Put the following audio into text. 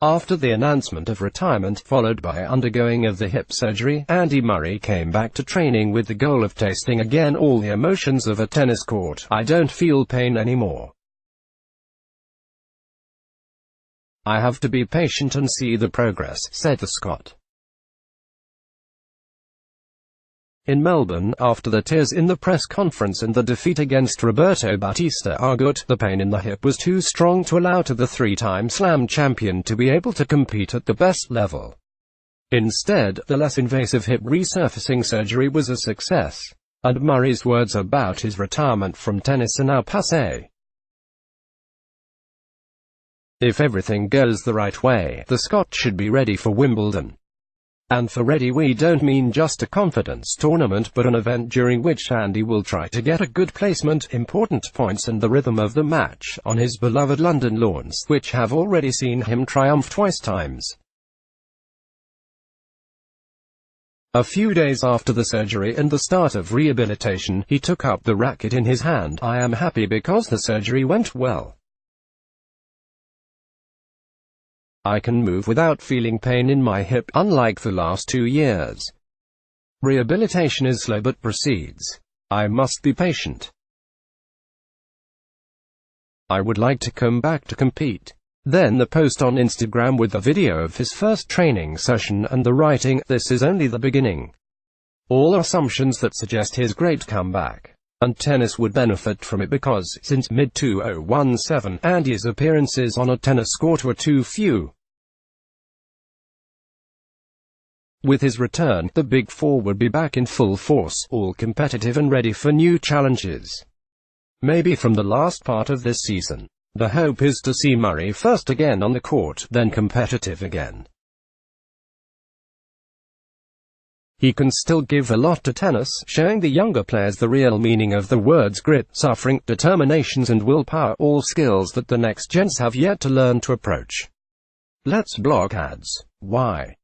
After the announcement of retirement, followed by undergoing of the hip surgery, Andy Murray came back to training with the goal of tasting again all the emotions of a tennis court. "I don't feel pain anymore. I have to be patient and see the progress," said the Scot. In Melbourne, after the tears in the press conference and the defeat against Roberto Bautista Agut, the pain in the hip was too strong to allow the three-time Slam champion to be able to compete at the best level. Instead, the less invasive hip resurfacing surgery was a success, and Murray's words about his retirement from tennis are now passé. If everything goes the right way, the Scot should be ready for Wimbledon. And for ready we don't mean just a confidence tournament but an event during which Andy will try to get a good placement, important points and the rhythm of the match, on his beloved London lawns, which have already seen him triumph twice times. A few days after the surgery and the start of rehabilitation, he took up the racket in his hand. "I am happy because the surgery went well. I can move without feeling pain in my hip, unlike the last 2 years. Rehabilitation is slow but proceeds. I must be patient. I would like to come back to compete." Then the post on Instagram with a video of his first training session and the writing, "This is only the beginning." All assumptions that suggest his great comeback. And tennis would benefit from it because, since mid-2017, Andy's appearances on a tennis court were too few. With his return, the Big Four would be back in full force, all competitive and ready for new challenges. Maybe from the last part of this season. The hope is to see Murray first again on the court, then competitive again. He can still give a lot to tennis, showing the younger players the real meaning of the words grit, suffering, determinations and willpower, all skills that the next gens have yet to learn to approach. Let's block ads. Why?